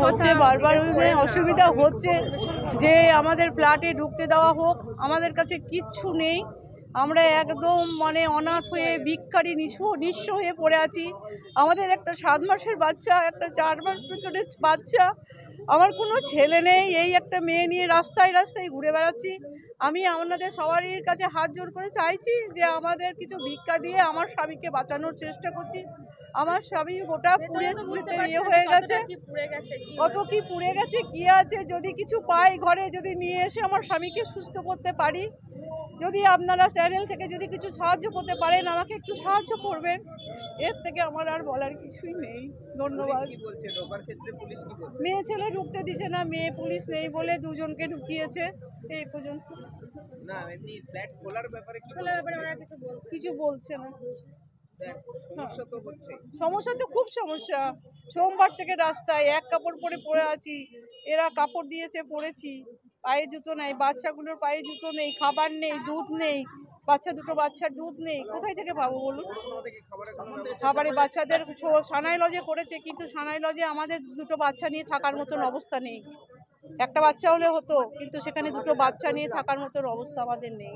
হচ্ছে, বারবার অসুবিধা হচ্ছে যে আমাদের ফ্ল্যাটে ঢুকতে দেওয়া হোক। আমাদের কাছে কিচ্ছু নেই, আমরা একদম অনাথ হয়ে ভিক্ষারি নিঃস্ব হয়ে পড়ে আছি। আমাদের একটা 7 মাসের বাচ্চা, একটা 4 মাস পেছনের বাচ্চা, আমার কোনো ছেলে নেই। এই একটা মেয়ে নিয়ে রাস্তায় রাস্তায় ঘুরে বেড়াচ্ছি। আমি আপনাদের সবারই কাছে হাত জোর করে চাইছি যে আমাদের কিছু ভিক্ষা দিয়ে আমার স্বামীকে বাঁচানোর চেষ্টা করছি। আমার স্বামী গোটা পুড়ে হয়ে গেছে, কত কি পুড়ে গেছে, কি আছে, যদি কিছু পাই ঘরে, যদি নিয়ে এসে আমার স্বামীকে সুস্থ করতে পারি, যদি আপনারা চ্যানেল থেকে যদি কিছু সাহায্য করতে পারেন আমাকে একটু সাহায্য করবেন। এর থেকে আমার আর বলার কিছুই নেই। ধন্যবাদ। মেয়ে ছেলে ঢুকতে দিচ্ছে না, মেয়ে পুলিশ নেই বলে দুজনকে ঢুকিয়েছে এই পর্যন্ত। কিছু বলছে না। সমস্যা তো খুব সমস্যা। সোমবার থেকে রাস্তায় এক কাপড় পরে পড়ে আছি, এরা কাপড় দিয়েছে পরেছি, পায়ে জুতো নেই, বাচ্চাগুলোর পায়ে জুতো নেই, খাবার নেই, দুধ নেই, দুটো বাচ্চার দুধ নেই, কোথায় থেকে পাবো বলুন? খাবারে বাচ্চাদের সানাই লজে করেছে, কিন্তু সানাই লজে আমাদের দুটো বাচ্চা নিয়ে থাকার মতন অবস্থা নেই। একটা বাচ্চা হলে হতো, কিন্তু সেখানে দুটো বাচ্চা নিয়ে থাকার মতন অবস্থা আমাদের নেই।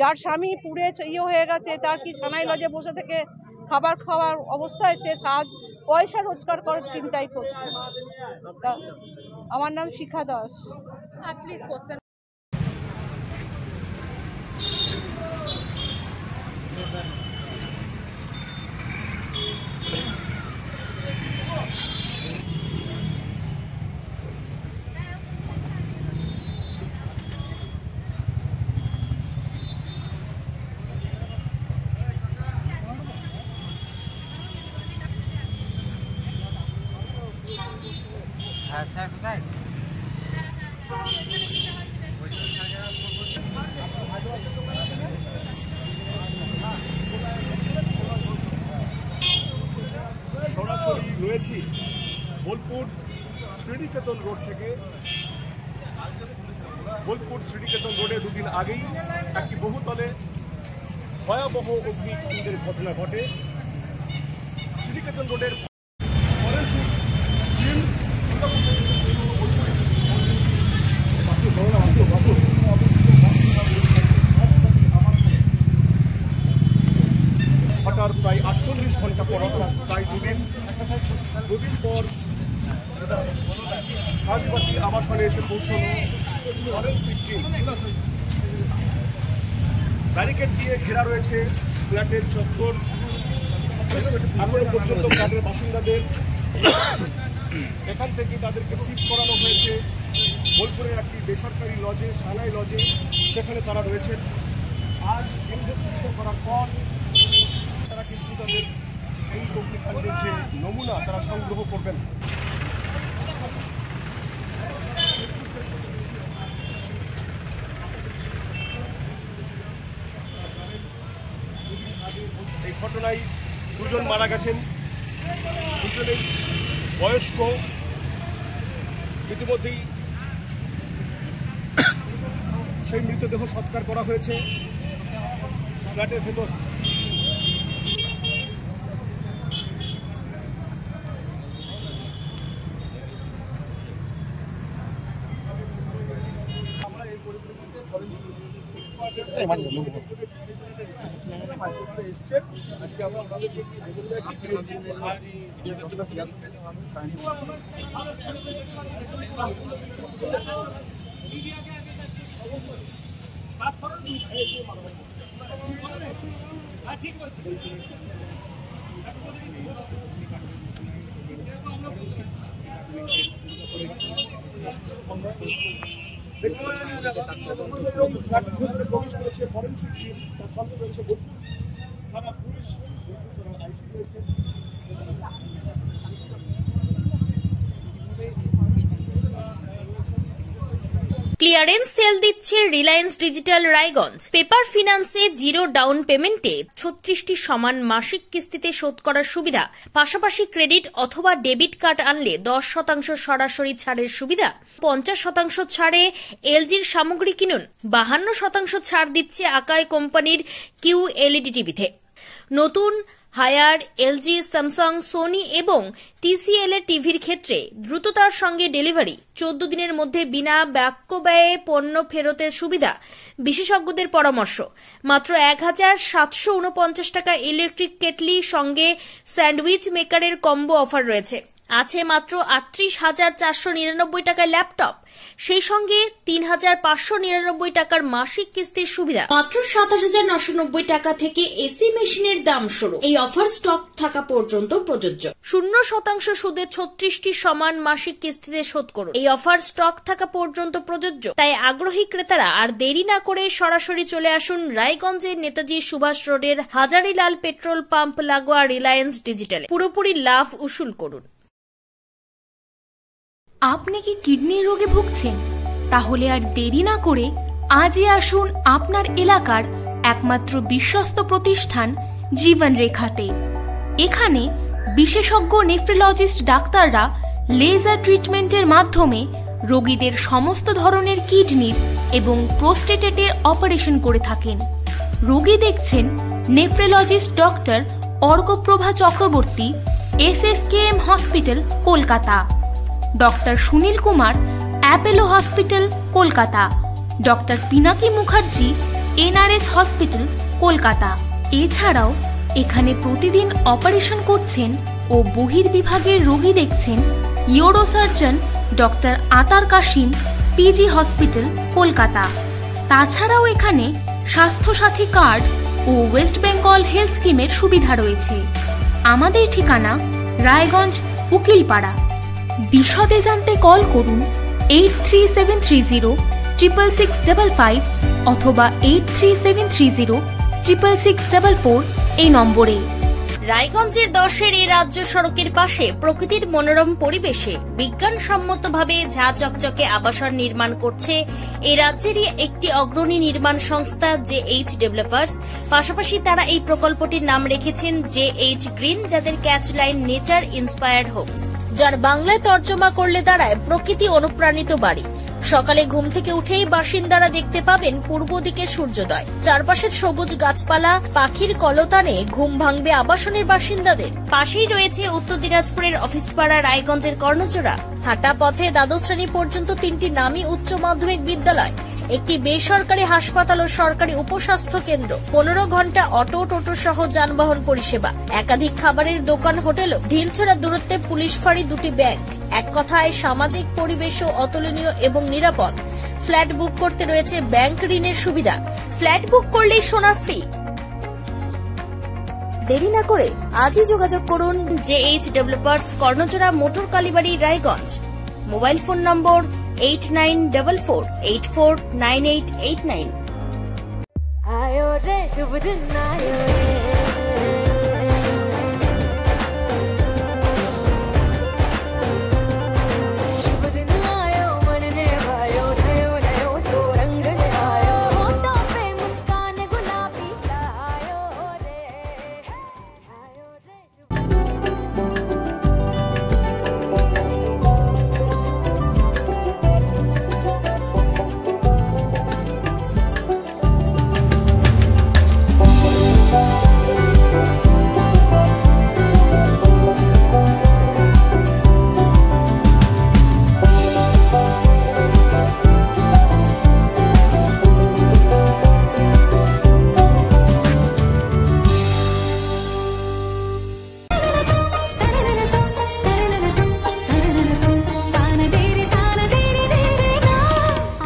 যার স্বামী পুড়ে হয়ে গেছে, তার কি সানাই লজে বসে থেকে খাবার খাওয়ার অবস্থায়? সে পয়সা রোজগার করার চিন্তাই করছে। আমার নাম শিখা দাস। সরাসরি রয়েছি বোলপুর শ্রীনিকেতন রোড থেকে। বোলপুর শ্রীনিকেতন রোডে দুদিন আগেই একটি বহুতলে ভয়াবহ অগ্নিকাণ্ডের ঘটনা ঘটে। শ্রীনিকেতন রোডের হঠাৎ প্রায় 48 ঘন্টা পর, প্রায় দুদিন পর সাজবাতি আবাসনে এসে পৌঁছানো ফরেনসিক টিম। ব্যারিকেড দিয়ে ঘেরা রয়েছে ফ্ল্যাটের চত্বর। এখনো পর্যন্ত ফ্ল্যাটের বাসিন্দাদের এখান থেকে তাদেরকে শিফট করানো হয়েছে বোলপুরের একটি বেসরকারি লজে, সানাই লজে, সেখানে তারা রয়েছেন। আজ ইনভেস্টিগেশন করার পর তারা কিন্তু তাদের এই অগ্নিকাণ্ডের যে নমুনা তারা সংগ্রহ করবেন। এই ঘটনায় দুজন মারা গেছেন, দুজনেই বয়স্ক। ইতিমধ্যেই সেই মৃতদেহ সৎকার করা হয়েছে ফ্ল্যাটের ভেতর। আমরা এই পরিপ্রেক্ষিতে এসছেন আজকে আমরা প্রবেশ করেছে ফরেনসিক টিম, তার সঙ্গে রয়েছে থানা পুলিশ, আইসি রয়েছে। ক্লিয়ারেন্স সেল দিচ্ছে রিলায়েন্স ডিজিটাল রায়গঞ্জ। পেপার ফিন্যান্সে 0 ডাউন পেমেন্টে 36টি সমান মাসিক কিস্তিতে শোধ করার সুবিধা, পাশাপাশি ক্রেডিট অথবা ডেবিট কার্ড আনলে 10% সরাসরি ছাড়ের সুবিধা, 50% ছাড়ে এলজির সামগ্রী কিনুন, 52% ছাড় দিচ্ছে আকাই কোম্পানির QLED টিভিতে। নতুন হায়ার, এলজি, স্যামসাং, সোনি এবং টিসিএল এর টিভির ক্ষেত্রে দ্রুততার সঙ্গে ডেলিভারি, 14 দিনের মধ্যে বিনা বাক্য ব্যয়ে পণ্য ফেরতের সুবিধা, বিশেষজ্ঞদের পরামর্শ। মাত্র 1749 টাকা ইলেকট্রিক কেটলি, সঙ্গে স্যান্ডউইচ মেকারের কম্বো অফার রয়েছে। আছে মাত্র 38,499 টাকার ল্যাপটপ, সেই সঙ্গে 3,599 টাকার মাসিক কিস্তির সুবিধা। মাত্র 27,990 টাকা থেকে এসি মেশিনের দাম শুরু। এই অফার স্টক থাকা পর্যন্ত প্রযোজ্য। 0% সুদে 36টি সমান মাসিক কিস্তিতে শোধ করুন। এই অফার স্টক থাকা পর্যন্ত প্রযোজ্য। তাই আগ্রহী ক্রেতারা আর দেরি না করে সরাসরি চলে আসুন রায়গঞ্জের নেতাজি সুভাষ রোডের হাজারিলাল পেট্রোল পাম্প লাগোয়া রিলায়েন্স ডিজিটালে। পুরোপুরি লাভ উসুল করুন। আপনি কি কিডনি রোগে ভুগছেন? তাহলে আর দেরি না করে আজই আসুন আপনার এলাকার একমাত্র বিশ্বস্ত প্রতিষ্ঠান জীবন রেখাতে। এখানে বিশেষজ্ঞ নেফ্রোলজিস্ট ডাক্তাররা লেজার ট্রিটমেন্টের মাধ্যমে রোগীদের সমস্ত ধরনের কিডনির এবং প্রোস্টেটের অপারেশন করে থাকেন। রোগী দেখছেন nephrologist doctor Arkaprava Chakraborty, SSKM hospital, Kolkata. Doctor Sunil Kumar, Apollo hospital, Kolkata. Doctor Pinaki Mukherjee, NRS hospital, Kolkata. এছাড়াও এখানে প্রতিদিন অপারেশন করছেন ও বহির্বিভাগের রোগী দেখছেন ইউরোসার্জন ডক্টর আতার কাশিম, PG হসপিটাল, কলকাতা। তাছাড়াও এখানে স্বাস্থ্যসাথী কার্ড ও ওয়েস্ট বেঙ্গল হেলথ স্কিমের সুবিধা রয়েছে। আমাদের ঠিকানা রায়গঞ্জ, উকিলপাড়া। বিশদে জানতে কল করুন 8373066655 অথবা 8373066644 এই নম্বরে। রায়গঞ্জের 10-এর এই রাজ্য সড়কের পাশে প্রকৃতির মনোরম পরিবেশে বিজ্ঞানসম্মতভাবে ঝা চকচকে আবাসন নির্মাণ করছে এই রাজ্যেরই একটি অগ্রণী নির্মাণ সংস্থা JH ডেভেলপার্স। পাশাপাশি তারা এই প্রকল্পটির নাম রেখেছেন JH গ্রিন, যাদের catch line nature inspired homes, যার বাংলায় তর্জমা করলে দাঁড়ায় প্রকৃতি অনুপ্রাণিত বাড়ি। সকালে ঘুম থেকে উঠেই বাসিন্দারা দেখতে পাবেন পূর্ব দিকে সূর্যোদয়। চারপাশের সবুজ গাছপালা, পাখির কলতানে ঘুম ভাঙবে আবাসনের বাসিন্দাদের। পাশেই রয়েছে উত্তর দিনাজপুরের অফিসপাড়া রায়গঞ্জের কর্ণজোড়া। হাঁটা পথে দ্বাদশ শ্রেণী পর্যন্ত 3টি নামী উচ্চ মাধ্যমিক বিদ্যালয়, একটি বেসরকারি হাসপাতাল ও সরকারি উপস্বাস্থ্য কেন্দ্র, 15 ঘন্টা অটো, টোটো সহ যানবাহন পরিষেবা, একাধিক খাবারের দোকান, হোটেল, ঢিলছড়া দূরত্বে পুলিশ ফাঁড়ি, 2টি ব্যাংক। এক কথায় সামাজিক পরিবেশও অতুলনীয় এবং নিরাপদ। ফ্ল্যাট বুক করতে রয়েছে ব্যাংক ঋণের সুবিধা। ফ্ল্যাট বুক করলেই সোনা ফ্রি। দেরি না করে আজই যোগাযোগ করুন JH ডেভেলপার্স, কর্ণজোড়া, মোটর Kalibari, Raiganj. Mobile phone number 8944849889। आयो रे शुभ दिन आयो रे, शुभ दिन आयो मन ने भायो, नयो नयो सो रंग ले आयो, होठों पे मुस्कान गुलाबी आयो रे, आयो रे शुभ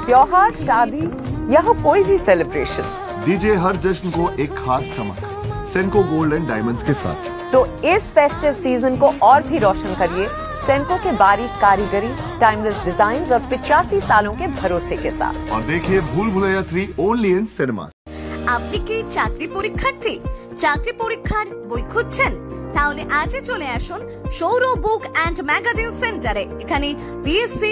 त्योहार, शादी या हो कोई भी सेलिब्रेशन, दीजिए हर जश्न को एक खास चमक सेंको गोल्ड एंड डायमंड्स के साथ। तो इस फेस्टिव सीजन को और भी रोशन करिए सेंको के बारीक कारीगरी, टाइमलेस डिजाइन और 85 सालों के भरोसे के साथ। और देखिए भूल भुलैया 3 ओनली इन सिनेमा। আপনি কি চাকরি পরীক্ষার্থী? চাকরি পরীক্ষার বই খুঁজছেন? তাহলে আজই চলে আসুন সৌর বুক অ্যান্ড ম্যাগাজিন সেন্টারে। এখানে BSc,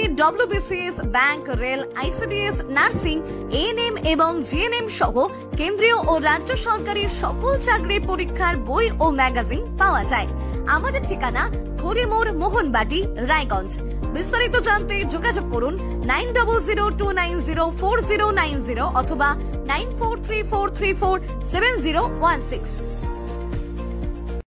WBCS, bank, rail, ICDS, nursing, ANM এবং GNM সহ কেন্দ্রীয় ও রাজ্য সরকারি সকল চাকরির পরীক্ষার বই ও ম্যাগাজিন পাওয়া যায়। আমাদের ঠিকানা খড়িমোড়, মোহনবাটি, রায়গঞ্জ। বিস্তারিত জানতে যোগাযোগ করুন 9002904090 অথবা 9434347016।